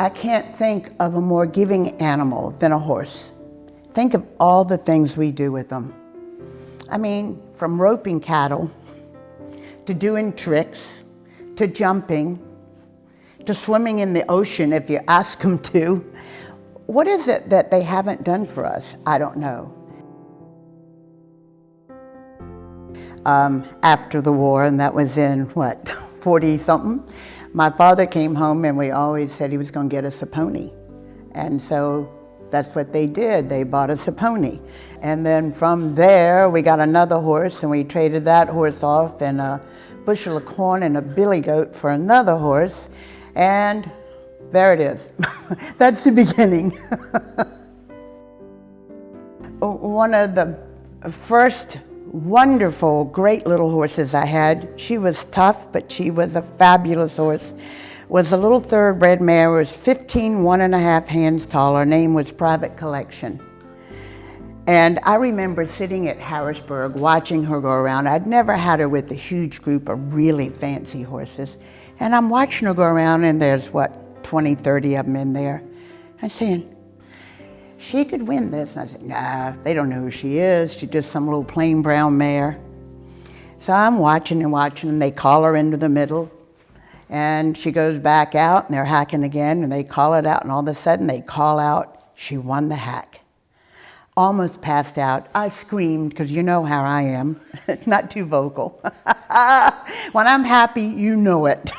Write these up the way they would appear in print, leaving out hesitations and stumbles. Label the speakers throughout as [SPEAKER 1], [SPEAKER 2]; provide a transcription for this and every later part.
[SPEAKER 1] I can't think of a more giving animal than a horse. Think of all the things we do with them. I mean, from roping cattle, to doing tricks, to jumping, to swimming in the ocean if you ask them to. What is it that they haven't done for us? I don't know. After the war, and that was in, 40-something, my father came home and we always said he was going to get us a pony. And so that's what they did. They bought us a pony. And then from there, we got another horse and we traded that horse off and a bushel of corn and a billy goat for another horse. And there it is. That's the beginning. One of the first wonderful, great little horses I had, she was tough, but she was a fabulous horse, was a little thoroughbred mare, was 15 1.5 hands tall. Her name was Private Collection. And I remember sitting at Harrisburg watching her go around. I'd never had her with a huge group of really fancy horses. And I'm watching her go around and there's 20, 30 of them in there. I'm saying, she could win this. And I said, nah, they don't know who she is. She's just some little plain brown mare. So I'm watching and watching, and they call her into the middle. And she goes back out, and they're hacking again, and they call it out, and all of a sudden they call out, she won the hack. Almost passed out. I screamed, because you know how I am. Not too vocal. When I'm happy, you know it.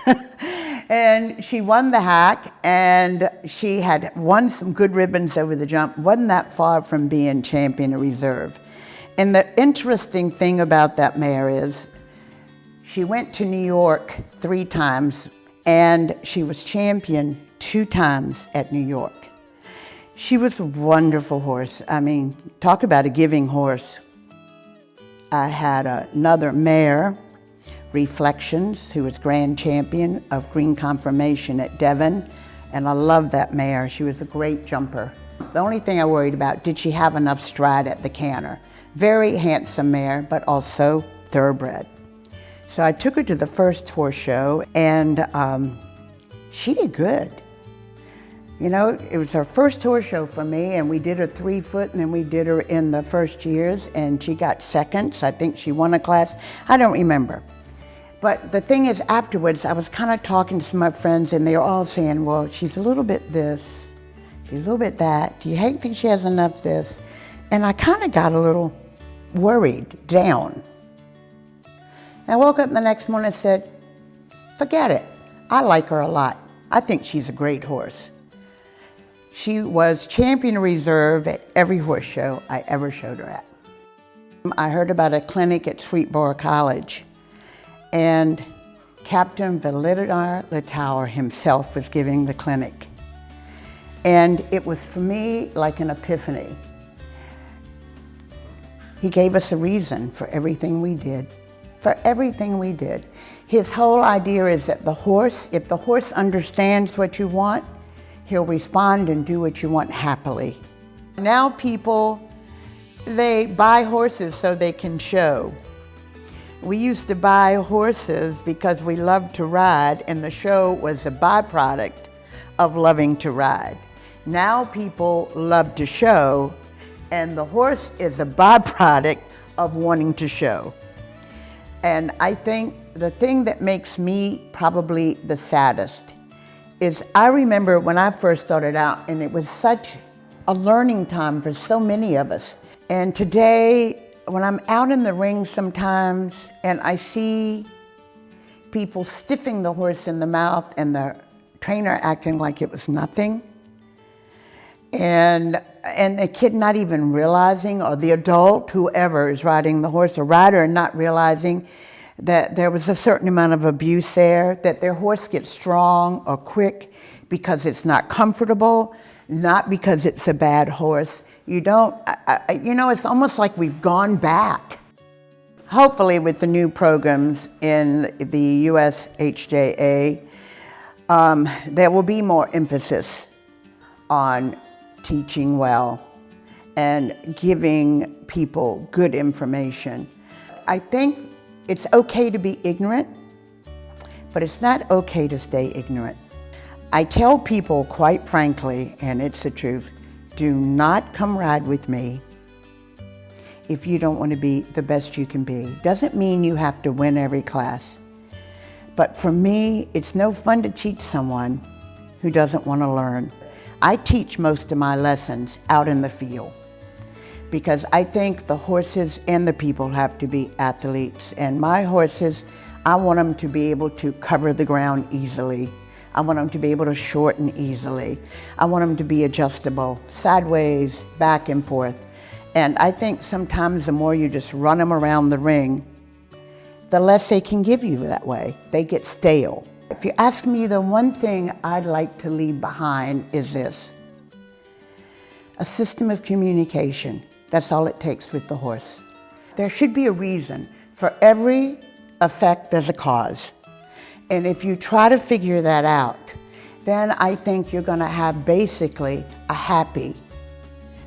[SPEAKER 1] And she won the hack, and she had won some good ribbons over the jump. Wasn't that far from being champion of reserve. And the interesting thing about that mare is she went to New York 3 times, and she was champion 2 times at New York. She was a wonderful horse. I mean, talk about a giving horse. I had another mare, Reflections, who was grand champion of green conformation at Devon, and I loved that mare. She was a great jumper. The only thing I worried about, did she have enough stride at the canter? Very handsome mare, but also thoroughbred. So I took her to the first horse show, and she did good. You know, it was her first horse show for me, and we did her 3 foot, and then we did her in the first years, and she got seconds. I think she won a class. I don't remember. But the thing is, afterwards, I was kind of talking to some of my friends, and they were all saying, well, she's a little bit this, she's a little bit that. Do you think she has enough this? And I kind of got a little worried, down. And I woke up the next morning and said, forget it. I like her a lot. I think she's a great horse. She was champion of reserve at every horse show I ever showed her at. I heard about a clinic at Sweetboro College, and Captain Validar Latour himself was giving the clinic. And it was for me like an epiphany. He gave us a reason for everything we did, for everything we did. His whole idea is that the horse, if the horse understands what you want, he'll respond and do what you want happily. Now people, they buy horses so they can show. We used to buy horses because we loved to ride, and the show was a byproduct of loving to ride. Now people love to show, and the horse is a byproduct of wanting to show. And I think the thing that makes me probably the saddest is I remember when I first started out, and it was such a learning time for so many of us. And today, when I'm out in the ring sometimes and I see people stiffing the horse in the mouth and the trainer acting like it was nothing, and the kid not even realizing, or the adult, whoever is riding the horse, a rider, not realizing that there was a certain amount of abuse there, that their horse gets strong or quick because it's not comfortable, not because it's a bad horse. You know, it's almost like we've gone back. Hopefully with the new programs in the USHJA, there will be more emphasis on teaching well and giving people good information. I think it's okay to be ignorant, but it's not okay to stay ignorant. I tell people quite frankly, and it's the truth, do not come ride with me if you don't want to be the best you can be. Doesn't mean you have to win every class. But for me, it's no fun to teach someone who doesn't want to learn. I teach most of my lessons out in the field because I think the horses and the people have to be athletes. And my horses, I want them to be able to cover the ground easily. I want them to be able to shorten easily. I want them to be adjustable, sideways, back and forth. And I think sometimes the more you just run them around the ring, the less they can give you that way. They get stale. If you ask me, the one thing I'd like to leave behind is this: a system of communication. That's all it takes with the horse. There should be a reason. For every effect, there's a cause. And if you try to figure that out, then I think you're going to have basically a happy,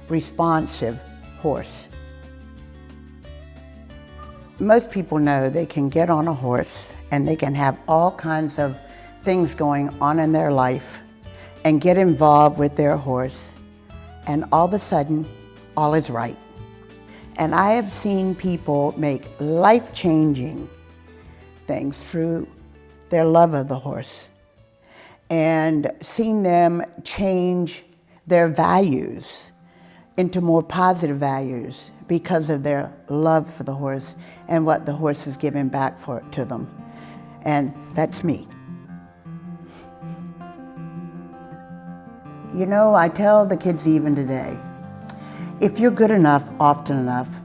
[SPEAKER 1] responsive horse. Most people know they can get on a horse and they can have all kinds of things going on in their life and get involved with their horse, and all of a sudden, all is right. And I have seen people make life-changing things through their love of the horse, and seen them change their values into more positive values because of their love for the horse and what the horse is giving back to them. And that's me. You know, I tell the kids even today, if you're good enough, often enough,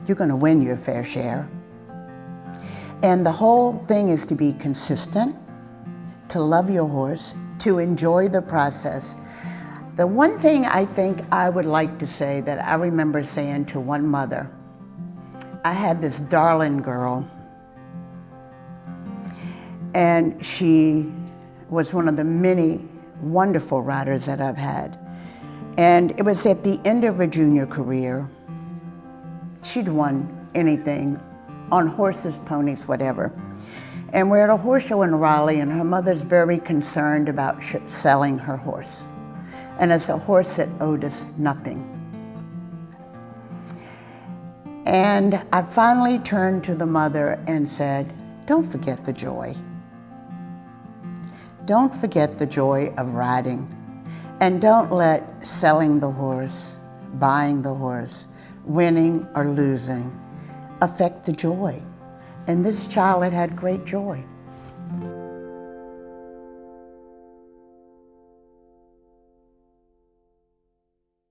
[SPEAKER 1] you're going to win your fair share. And the whole thing is to be consistent, to love your horse, to enjoy the process. The one thing I think I would like to say that I remember saying to one mother, I had this darling girl, and she was one of the many wonderful riders that I've had. And it was at the end of her junior career. She'd won anything on horses, ponies, whatever. And we're at a horse show in Raleigh, and her mother's very concerned about selling her horse. And it's a horse that owed us nothing. And I finally turned to the mother and said, don't forget the joy. Don't forget the joy of riding. And don't let selling the horse, buying the horse, winning or losing affect the joy. And this child had great joy.